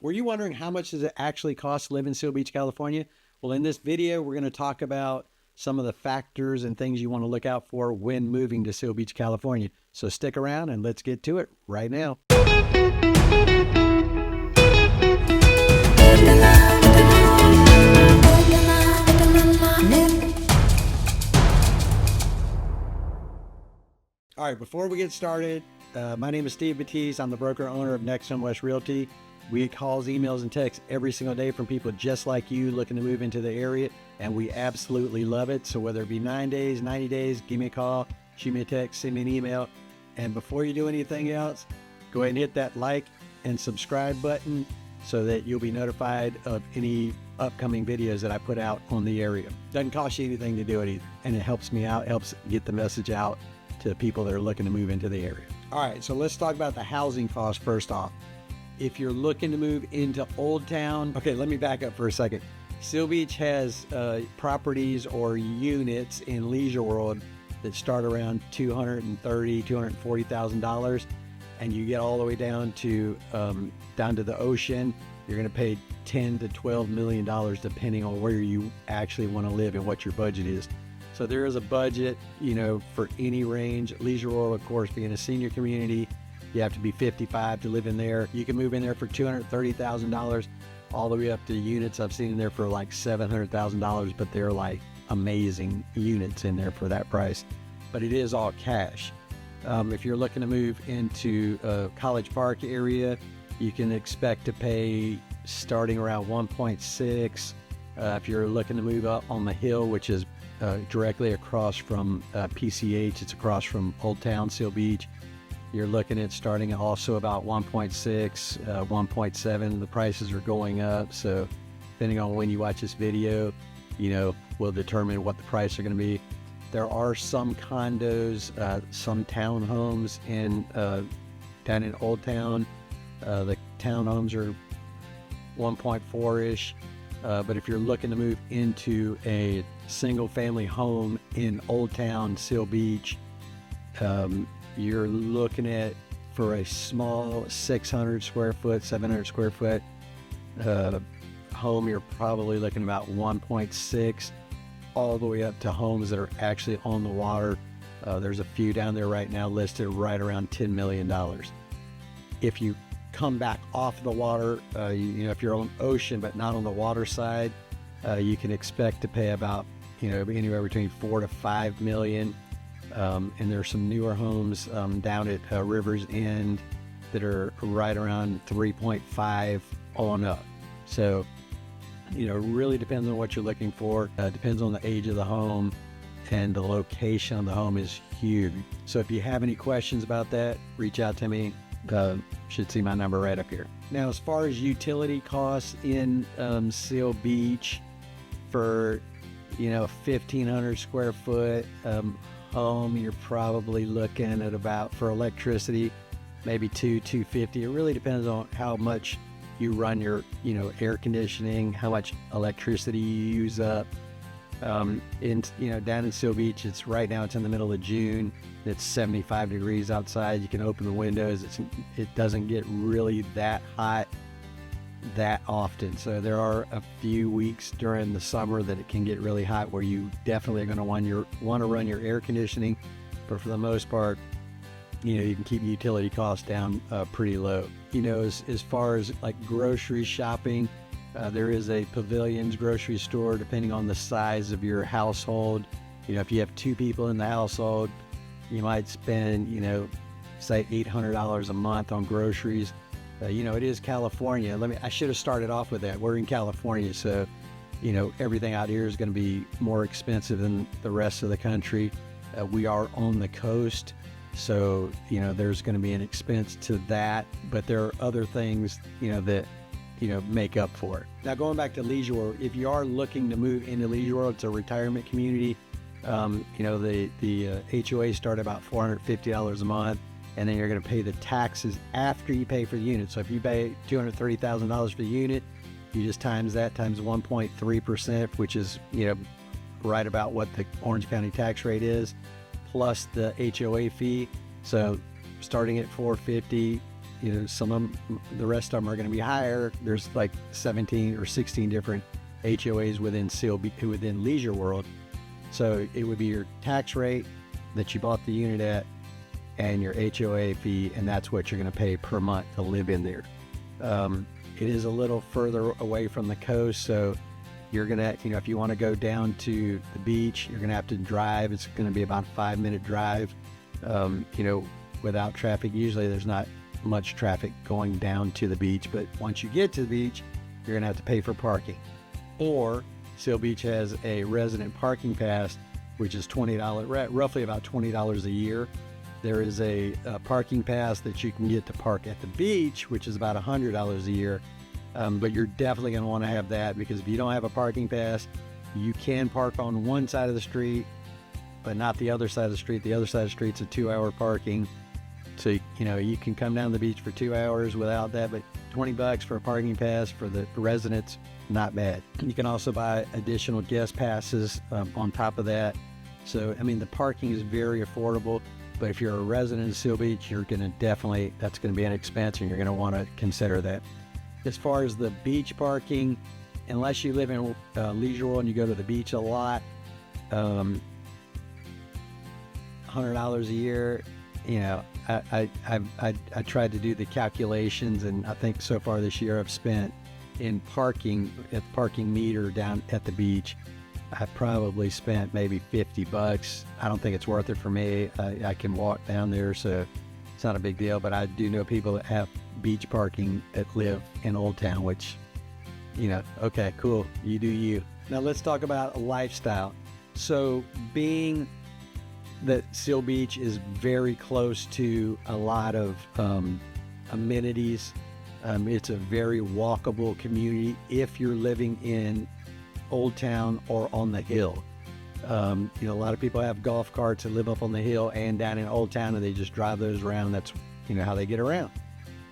Were you wondering how much does it actually cost to live in Seal Beach, California? Well, in this video, we're going to talk about some of the factors and things you want to look out for when moving to Seal Beach, California. So stick around and let's get to it right now. All right, before we get started, my name is Steve Batiz. I'm the broker owner of NextHome West Realty. We get calls, emails, and texts every single day from people just like you looking to move into the area, and we absolutely love it. So whether it be 9 days, 90 days, give me a call, shoot me a text, send me an email. And before you do anything else, go ahead and hit that like and subscribe button so that you'll be notified of any upcoming videos that I put out on the area. Doesn't cost you anything to do it either, and it helps me out, helps get the message out to people that are looking to move into the area. All right, so let's talk about the housing cost first off. If you're looking to move into Old Town, okay, let me back up for a second. Seal Beach has properties or units in Leisure World that start around $230,000, $240,000, and you get all the way down to the ocean. You're going to pay $10 to $12 million depending on where you actually want to live and what your budget is. So there is a budget, for any range. Leisure World, of course, being a senior community, you have to be 55 to live in there. You can move in there for $230,000 all the way up to units I've seen in there for like $700,000, but they're like amazing units in there for that price. But it is all cash. If you're looking to move into College Park area, you can expect to pay starting around 1.6. If you're looking to move up on the hill, which is directly across from PCH, it's across from Old Town, Seal Beach, you're looking at starting also about 1.6, 1.7. The prices are going up, so depending on when you watch this video, will determine what the price are going to be. There are some condos, some townhomes down in Old Town. The townhomes are 1.4-ish, but if you're looking to move into a single family home in Old Town, Seal Beach, you're looking at, for a small 600 square foot, 700 square foot home, you're probably looking about 1.6, all the way up to homes that are actually on the water. There's a few down there right now listed right around $10 million. If you come back off the water, if you're on ocean but not on the water side, you can expect to pay about anywhere between $4 to $5 million. And there's some newer homes down at River's End that are right around 3.5 on up. So, really depends on what you're looking for. Depends on the age of the home, and the location of the home is huge. So if you have any questions about that, reach out to me. Should see my number right up here. Now, as far as utility costs in Seal Beach, for 1,500 square foot home, you're probably looking at about, for electricity, maybe $250. It really depends on how much you run your air conditioning, how much electricity you use up. Down in Seal Beach, it's right now, it's in the middle of June, it's 75 degrees outside. You can open the windows. It doesn't get really that hot that often. So there are a few weeks during the summer that it can get really hot, where you definitely are going to want to run your air conditioning, but for the most part, you can keep utility costs down pretty low. As far as like grocery shopping, there is a Pavilions grocery store, depending on the size of your household. If you have 2 people in the household, you might spend say $800 a month on groceries. It is California. I should have started off with that. We're in California, so everything out here is going to be more expensive than the rest of the country. We are on the coast, so there's going to be an expense to that, but there are other things that make up for it. Now, going back to Leisure World, if you are looking to move into Leisure World, it's a retirement community. The HOA start about $450 a month, and then you're going to pay the taxes after you pay for the unit. So if you pay $230,000 for the unit, you just times that times 1.3%, which is right about what the Orange County tax rate is, plus the HOA fee. So starting at $450, some of them, the rest of them are going to be higher. There's like 17 or 16 different HOAs within Leisure World. So it would be your tax rate that you bought the unit at and your HOA fee, and that's what you're going to pay per month to live in there. It is a little further away from the coast, so you're going to, if you want to go down to the beach, you're going to have to drive. It's going to be about a 5-minute drive, without traffic. Usually there's not much traffic going down to the beach, but once you get to the beach, you're going to have to pay for parking. Or Seal Beach has a resident parking pass, which is $20, roughly about $20 a year. There is a parking pass that you can get to park at the beach, which is about $100 a year. But you're definitely going to want to have that, because if you don't have a parking pass, you can park on one side of the street, but not the other side of the street. The other side of the street's a 2-hour parking. So, you can come down the beach for 2 hours without that, but $20 for a parking pass for the residents, not bad. You can also buy additional guest passes on top of that. So, the parking is very affordable. But if you're a resident of Seal Beach, that's going to be an expense, and you're going to want to consider that. As far as the beach parking, unless you live in Leisure World and you go to the beach a lot, $100 a year, I tried to do the calculations, and I think so far this year I've spent in parking at the parking meter down at the beach, I probably spent maybe $50. I don't think it's worth it for me. I can walk down there, so it's not a big deal. But I do know people that have beach parking that live in Old Town, which, okay, cool. You do you. Now let's talk about lifestyle. So being that Seal Beach is very close to a lot of amenities, it's a very walkable community if you're living in Old Town or on the hill. A lot of people have golf carts that live up on the hill and down in Old Town, and they just drive those around. That's how they get around.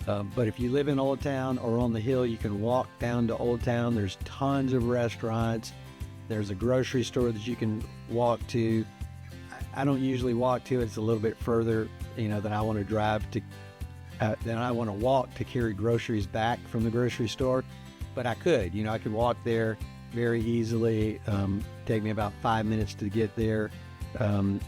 But if you live in Old Town or on the hill, you can walk down to Old Town. There's tons of restaurants. There's a grocery store that you can walk to. I don't usually walk to it. It's a little bit further, than I want to drive to, than I want to walk to carry groceries back from the grocery store. But I could, I could walk there very easily. Take me about 5 minutes to get there, and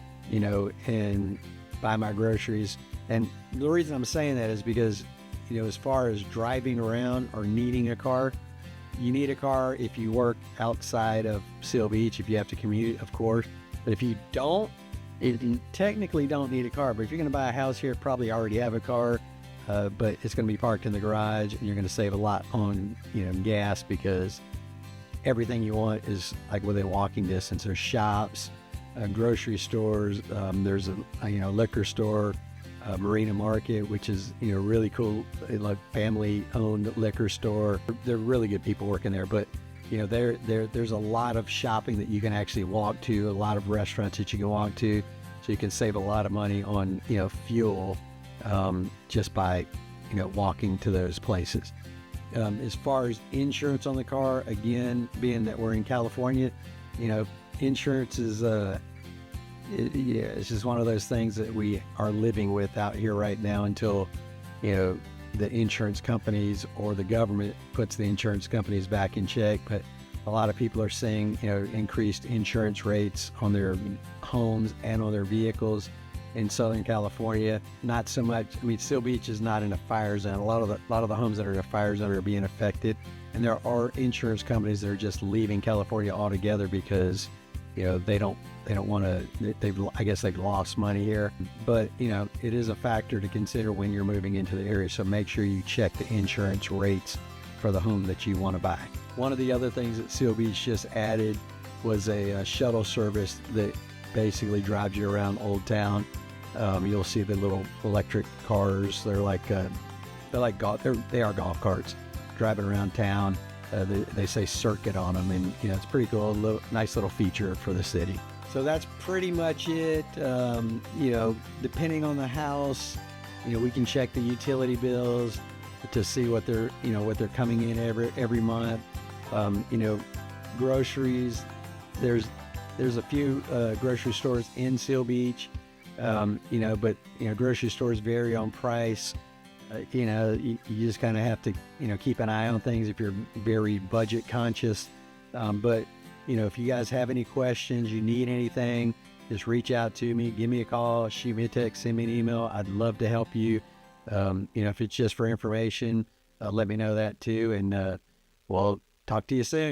buy my groceries. And the reason I'm saying that is because, as far as driving around or needing a car, you need a car if you work outside of Seal Beach, if you have to commute, of course. But if you don't, you technically don't need a car. But if you're going to buy a house here, probably already have a car, but it's going to be parked in the garage, and you're going to save a lot on, gas, because everything you want is like within walking distance. There's shops, grocery stores. There's a liquor store, Marina Market, which is really cool, like family-owned liquor store. They're really good people working there, but there's a lot of shopping that you can actually walk to, a lot of restaurants that you can walk to, so you can save a lot of money on fuel just by walking to those places. As far as insurance on the car, again, being that we're in California, insurance is it's just one of those things that we are living with out here right now until the insurance companies or the government puts the insurance companies back in check. But a lot of people are seeing increased insurance rates on their homes and on their vehicles in Southern California. Not so much. Seal Beach is not in a fire zone. A lot of the homes that are in a fire zone are being affected, and there are insurance companies that are just leaving California altogether because they don't want to. I guess they've lost money here. But it is a factor to consider when you're moving into the area. So make sure you check the insurance rates for the home that you want to buy. One of the other things that Seal Beach just added was a shuttle service that basically drives you around Old Town. You'll see the little electric cars. They are golf carts driving around town. They say circuit on them, and it's pretty cool. Nice little feature for the city. So that's pretty much it. Depending on the house, we can check the utility bills to see what they're coming in every month. Groceries. There's a few grocery stores in Seal Beach. But grocery stores vary on price. You just kind of have to, keep an eye on things if you're very budget conscious. But, if you guys have any questions, you need anything, just reach out to me, give me a call, shoot me a text, send me an email. I'd love to help you. If it's just for information, let me know that too. And we'll talk to you soon.